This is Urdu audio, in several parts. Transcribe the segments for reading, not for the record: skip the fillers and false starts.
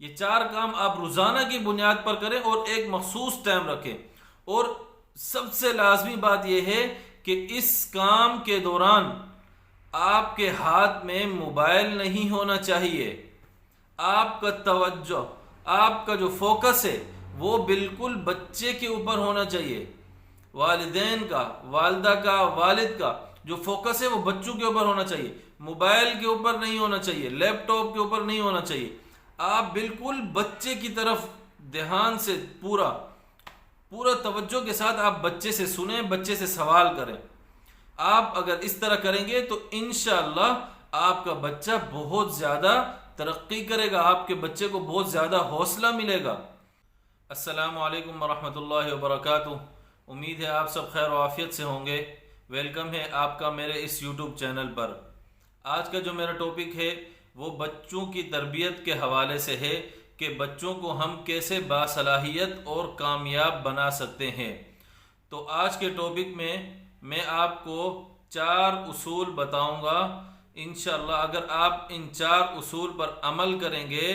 یہ 4 کام آپ روزانہ کی بنیاد پر کریں اور ایک مخصوص ٹائم رکھیں. اور سب سے لازمی بات یہ ہے کہ اس کام کے دوران آپ کے ہاتھ میں موبائل نہیں ہونا چاہیے. آپ کا توجہ، آپ کا جو فوکس ہے وہ بالکل بچے کے اوپر ہونا چاہیے. والدین کا، والدہ کا، والد کا جو فوکس ہے وہ بچوں کے اوپر ہونا چاہیے، موبائل کے اوپر نہیں ہونا چاہیے، لیپ ٹاپ کے اوپر نہیں ہونا چاہیے. آپ بالکل بچے کی طرف دھیان سے پورا توجہ کے ساتھ آپ بچے سے سنیں، بچے سے سوال کریں. آپ اگر اس طرح کریں گے تو انشاءاللہ آپ کا بچہ بہت زیادہ ترقی کرے گا، آپ کے بچے کو بہت زیادہ حوصلہ ملے گا. السلام علیکم ورحمۃ اللہ وبرکاتہ. امید ہے آپ سب خیر و عافیت سے ہوں گے. ویلکم ہے آپ کا میرے اس یوٹیوب چینل پر. آج کا جو میرا ٹاپک ہے وہ بچوں کی تربیت کے حوالے سے ہے کہ بچوں کو ہم کیسے باصلاحیت اور کامیاب بنا سکتے ہیں. تو آج کے ٹاپک میں آپ کو 4 اصول بتاؤں گا. انشاءاللہ اگر آپ ان 4 اصول پر عمل کریں گے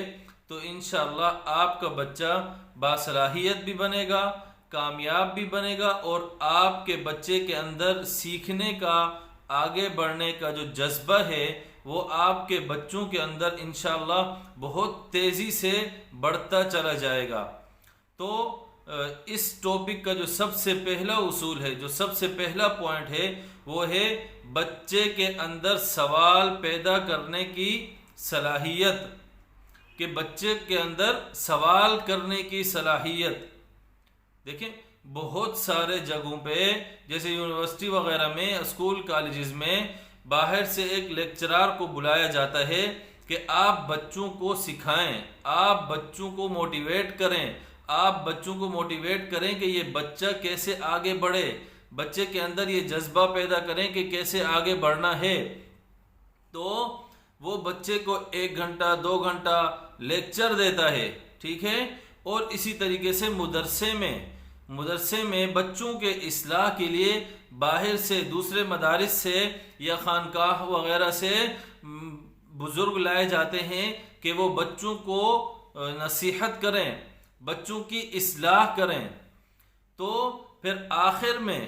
تو انشاءاللہ آپ کا بچہ باصلاحیت بھی بنے گا، کامیاب بھی بنے گا، اور آپ کے بچے کے اندر سیکھنے کا، آگے بڑھنے کا جو جذبہ ہے وہ آپ کے بچوں کے اندر انشاءاللہ بہت تیزی سے بڑھتا چلا جائے گا. تو اس ٹاپک کا جو سب سے پہلا اصول ہے، جو سب سے پہلا پوائنٹ ہے، وہ ہے بچے کے اندر سوال پیدا کرنے کی صلاحیت. کہ بچے کے اندر سوال کرنے کی صلاحیت. دیکھیں بہت سارے جگہوں پہ جیسے یونیورسٹی وغیرہ میں، اسکول کالجز میں باہر سے ایک لیکچرار کو بلایا جاتا ہے کہ آپ بچوں کو سکھائیں، آپ بچوں کو موٹیویٹ کریں، آپ بچوں کو موٹیویٹ کریں کہ یہ بچہ کیسے آگے بڑھے، بچے کے اندر یہ جذبہ پیدا کریں کہ کیسے آگے بڑھنا ہے. تو وہ بچے کو 1 گھنٹہ 2 گھنٹہ لیکچر دیتا ہے، ٹھیک ہے. اور اسی طریقے سے مدرسے میں بچوں کے اصلاح کے لیے باہر سے، دوسرے مدارس سے یا خانقاہ وغیرہ سے بزرگ لائے جاتے ہیں کہ وہ بچوں کو نصیحت کریں، بچوں کی اصلاح کریں. تو پھر آخر میں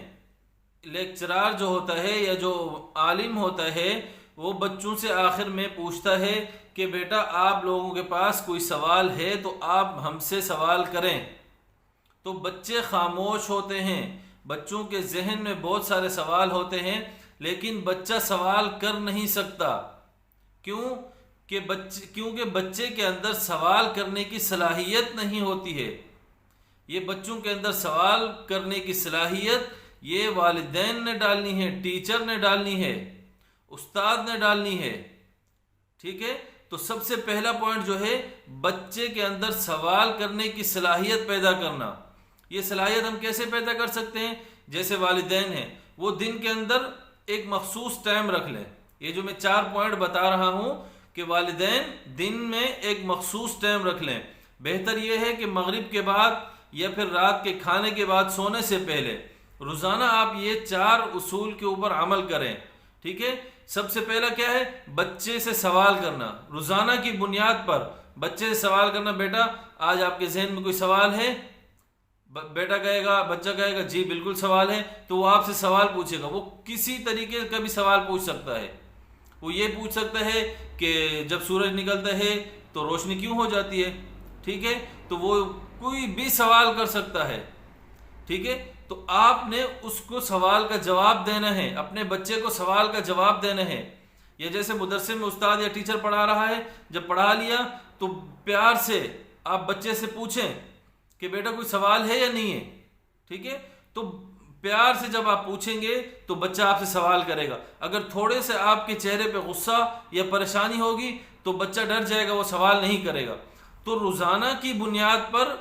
لیکچرار جو ہوتا ہے یا جو عالم ہوتا ہے وہ بچوں سے آخر میں پوچھتا ہے کہ بیٹا آپ لوگوں کے پاس کوئی سوال ہے تو آپ ہم سے سوال کریں. تو بچے خاموش ہوتے ہیں، بچوں کے ذہن میں بہت سارے سوال ہوتے ہیں لیکن بچہ سوال کر نہیں سکتا. کیونکہ بچے کے اندر سوال کرنے کی صلاحیت نہیں ہوتی ہے. یہ بچوں کے اندر سوال کرنے کی صلاحیت یہ والدین نے ڈالنی ہے، ٹیچر نے ڈالنی ہے، استاد نے ڈالنی ہے، ٹھیک ہے. تو سب سے پہلا پوائنٹ جو ہے بچے کے اندر سوال کرنے کی صلاحیت پیدا کرنا. یہ صلاحیت ہم کیسے پیدا کر سکتے ہیں؟ جیسے والدین ہیں وہ دن کے اندر ایک مخصوص ٹائم رکھ لیں. یہ جو میں 4 پوائنٹ بتا رہا ہوں کہ والدین دن میں ایک مخصوص ٹائم رکھ لیں. بہتر یہ ہے کہ مغرب کے بعد یا پھر رات کے کھانے کے بعد سونے سے پہلے روزانہ آپ یہ 4 اصول کے اوپر عمل کریں، ٹھیک ہے. سب سے پہلا کیا ہے؟ بچے سے سوال کرنا. روزانہ کی بنیاد پر بچے سے سوال کرنا. بیٹا آج آپ کے ذہن میں کوئی سوال ہے؟ بچہ کہے گا جی بالکل سوال ہے. تو وہ آپ سے سوال پوچھے گا. وہ کسی طریقے کا بھی سوال پوچھ سکتا ہے. وہ یہ پوچھ سکتا ہے کہ جب سورج نکلتا ہے تو روشنی کیوں ہو جاتی ہے، ٹھیک ہے. تو وہ کوئی بھی سوال کر سکتا ہے، ٹھیک ہے. تو آپ نے اس کو سوال کا جواب دینا ہے، اپنے بچے کو سوال کا جواب دینا ہے. یا جیسے مدرسے میں استاد یا ٹیچر پڑھا رہا ہے، جب پڑھا لیا تو پیار سے آپ بچے سے پوچھیں کہ بیٹا کوئی سوال ہے یا نہیں ہے، ٹھیک ہے. تو پیار سے جب آپ پوچھیں گے تو بچہ آپ سے سوال کرے گا. اگر تھوڑے سے آپ کے چہرے پہ غصہ یا پریشانی ہوگی تو بچہ ڈر جائے گا، وہ سوال نہیں کرے گا. تو روزانہ کی بنیاد پر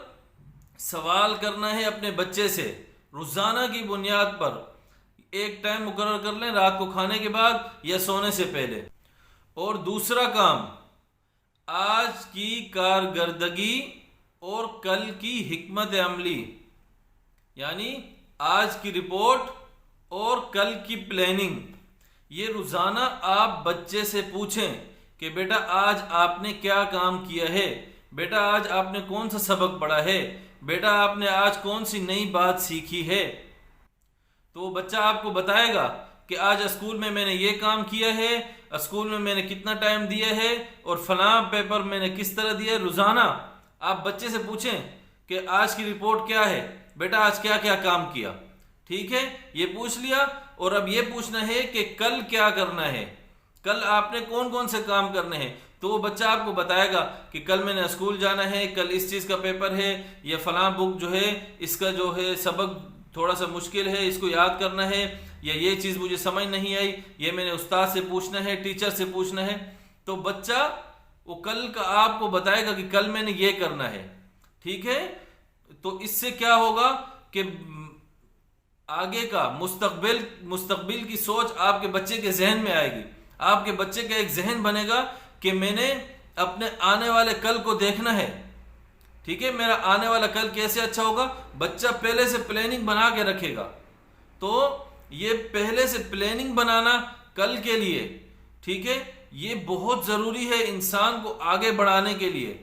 سوال کرنا ہے اپنے بچے سے. روزانہ کی بنیاد پر ایک ٹائم مقرر کر لیں، رات کو کھانے کے بعد یا سونے سے پہلے. اور دوسرا کام، آج کی کارکردگی اور کل کی حکمت عملی، یعنی آج کی رپورٹ اور کل کی پلاننگ، یہ روزانہ آپ بچے سے پوچھیں کہ بیٹا آج آپ نے کیا کام کیا ہے. بیٹا آج آپ نے کون سا سبق پڑھا ہے، بیٹا آپ نے آج کون سی نئی بات سیکھی ہے، تو وہ بچہ آپ کو بتائے گا کہ آج اسکول میں نے یہ کام کیا ہے، اسکول میں نے کتنا ٹائم دیا ہے، اور فلاں پیپر میں نے کس طرح دیا ہے۔ روزانہ آپ بچے سے پوچھیں کہ آج کی رپورٹ کیا ہے، بیٹا آج کیا کیا کام کیا، ٹھیک ہے، یہ پوچھ لیا۔ اور اب یہ پوچھنا ہے کہ کل کیا کرنا ہے، کل آپ نے کون کون سے کام کرنے ہیں، تو وہ بچہ آپ کو بتائے گا کہ کل میں نے اسکول جانا ہے، کل اس چیز کا پیپر ہے، یا فلاں بک جو ہے اس کا جو ہے سبق تھوڑا سا مشکل ہے، اس کو یاد کرنا ہے، یا یہ چیز مجھے سمجھ نہیں آئی، یہ میں نے استاد سے پوچھنا ہے، ٹیچر سے پوچھنا ہے۔ تو بچہ وہ کل کا آپ کو بتائے گا کہ کل میں نے یہ کرنا ہے، ٹھیک ہے۔ تو اس سے کیا ہوگا کہ آگے کا مستقبل کی سوچ آپ کے بچے کے ذہن میں آئے گی، آپ کے بچے کا ایک ذہن بنے گا کہ میں نے اپنے آنے والے کل کو دیکھنا ہے، ٹھیک ہے، میرا آنے والا کل کیسے اچھا ہوگا۔ بچہ پہلے سے پلاننگ بنا کے رکھے گا، تو یہ پہلے سے پلاننگ بنانا کل کے لیے، ٹھیک ہے، یہ بہت ضروری ہے انسان کو آگے بڑھانے کے لیے۔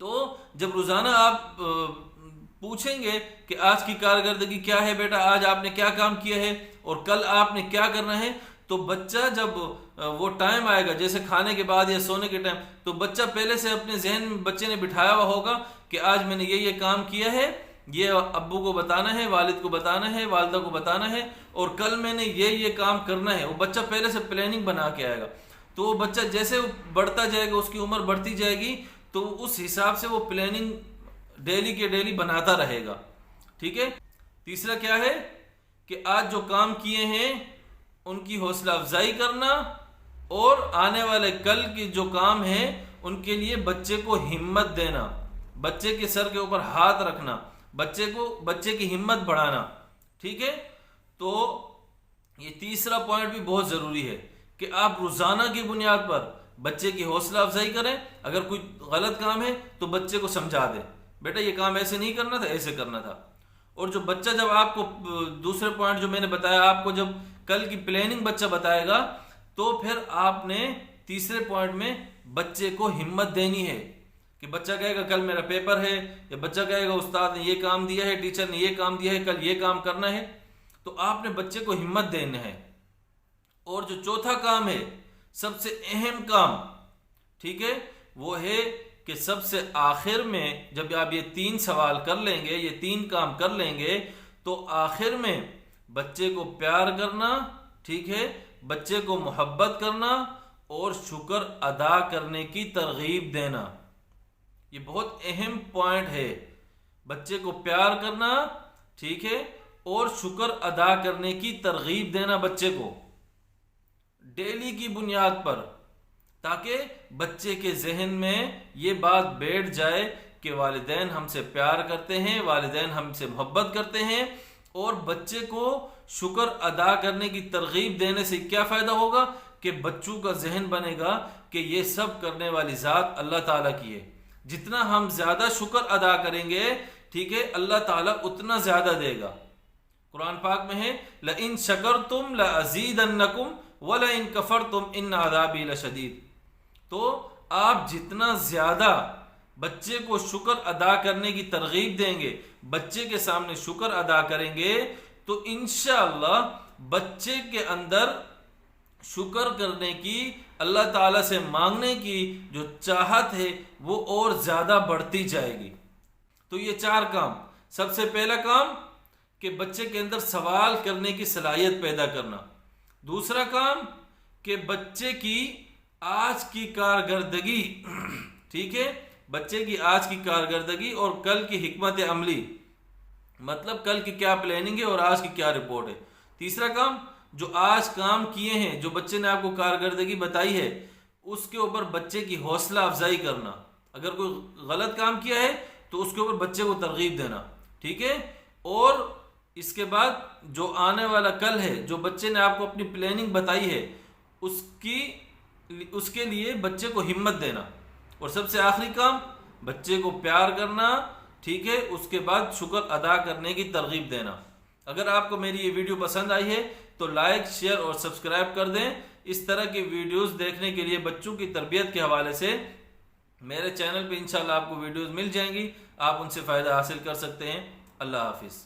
تو جب روزانہ آپ پوچھیں گے کہ آج کی کارکردگی کیا ہے بیٹا، آج آپ نے کیا کام کیا ہے اور کل آپ نے کیا کرنا ہے، تو بچہ جب وہ ٹائم آئے گا جیسے کھانے کے بعد یا سونے کے ٹائم، تو بچہ پہلے سے اپنے ذہن میں بچے نے بٹھایا ہوا ہوگا کہ آج میں نے یہ کام کیا ہے، یہ ابو کو بتانا ہے، والد کو بتانا ہے، والدہ کو بتانا ہے، اور کل میں نے یہ کام کرنا ہے۔ وہ بچہ پہلے سے پلاننگ بنا کے آئے گا، تو وہ بچہ جیسے بڑھتا جائے گا، اس کی عمر بڑھتی جائے گی، تو اس حساب سے وہ پلاننگ ڈیلی کے ڈیلی بناتا رہے گا، ٹھیک ہے۔ تیسرا کیا ہے کہ آج جو کام کیے ہیں ان کی حوصلہ افزائی کرنا، اور آنے والے کل کے جو کام ہیں ان کے لیے بچے کو ہمت دینا، بچے کے سر کے اوپر ہاتھ رکھنا، بچے کی ہمت بڑھانا، ٹھیک ہے۔ تو یہ تیسرا پوائنٹ بھی بہت ضروری ہے کہ آپ روزانہ کی بنیاد پر بچے کی حوصلہ افزائی کریں۔ اگر کوئی غلط کام ہے تو بچے کو سمجھا دیں، بیٹا یہ کام ایسے نہیں کرنا تھا، ایسے کرنا تھا۔ اور جو بچہ جب آپ کو دوسرے پوائنٹ جو میں نے بتایا، آپ کو جب کل کی پلاننگ بچہ بتائے گا، تو پھر آپ نے تیسرے پوائنٹ میں بچے کو ہمت دینی ہے کہ بچہ کہے گا کل میرا پیپر ہے، یا بچہ کہے گا استاد نے یہ کام دیا ہے، ٹیچر نے یہ کام دیا ہے، کل یہ کام کرنا ہے، تو آپ نے بچے کو ہمت دینا ہے۔ اور جو چوتھا کام ہے، سب سے اہم کام، ٹھیک ہے، وہ ہے کہ سب سے آخر میں جب آپ یہ 3 سوال کر لیں گے، یہ 3 کام کر لیں گے، تو آخر میں بچے کو پیار کرنا، ٹھیک ہے، بچے کو محبت کرنا اور شکر ادا کرنے کی ترغیب دینا۔ یہ بہت اہم پوائنٹ ہے، بچے کو پیار کرنا، ٹھیک ہے، اور شکر ادا کرنے کی ترغیب دینا بچے کو ڈیلی کی بنیاد پر، تاکہ بچے کے ذہن میں یہ بات بیٹھ جائے کہ والدین ہم سے پیار کرتے ہیں، والدین ہم سے محبت کرتے ہیں۔ اور بچے کو شکر ادا کرنے کی ترغیب دینے سے کیا فائدہ ہوگا کہ بچوں کا ذہن بنے گا کہ یہ سب کرنے والی ذات اللہ تعالیٰ کی ہے، جتنا ہم زیادہ شکر ادا کریں گے، ٹھیک ہے، اللہ تعالیٰ اتنا زیادہ دے گا۔ قرآن پاک میں ہے لَإِن شَكَرْتُمْ لَأَزِيدَنَّكُمْ وَلَإِن كَفَرْتُمْ إِنَّ عَذَابِي لَشَدِيدٌ۔ تو آپ جتنا زیادہ بچے کو شکر ادا کرنے کی ترغیب دیں گے، بچے کے سامنے شکر ادا کریں گے، تو انشاءاللہ بچے کے اندر شکر کرنے کی، اللہ تعالیٰ سے مانگنے کی جو چاہت ہے وہ اور زیادہ بڑھتی جائے گی۔ تو یہ 4 کام، سب سے پہلا کام کہ بچے کے اندر سوال کرنے کی صلاحیت پیدا کرنا، دوسرا کام کہ بچے کی آج کی کارکردگی، ٹھیک ہے، بچے کی آج کی کارکردگی اور کل کی حکمت عملی، مطلب کل کی کیا پلاننگ ہے اور آج کی کیا رپورٹ ہے۔ تیسرا کام جو آج کام کیے ہیں، جو بچے نے آپ کو کارکردگی بتائی ہے، اس کے اوپر بچے کی حوصلہ افزائی کرنا، اگر کوئی غلط کام کیا ہے تو اس کے اوپر بچے کو ترغیب دینا، ٹھیک ہے۔ اور اس کے بعد جو آنے والا کل ہے، جو بچے نے آپ کو اپنی پلاننگ بتائی ہے، اس کے لیے بچے کو ہمت دینا، اور سب سے آخری کام بچے کو پیار کرنا، ٹھیک ہے، اس کے بعد شکر ادا کرنے کی ترغیب دینا۔ اگر آپ کو میری یہ ویڈیو پسند آئی ہے تو لائک، شیئر اور سبسکرائب کر دیں۔ اس طرح کی ویڈیوز دیکھنے کے لیے بچوں کی تربیت کے حوالے سے میرے چینل پہ انشاءاللہ آپ کو ویڈیوز مل جائیں گی، آپ ان سے فائدہ حاصل کر سکتے ہیں۔ اللہ حافظ۔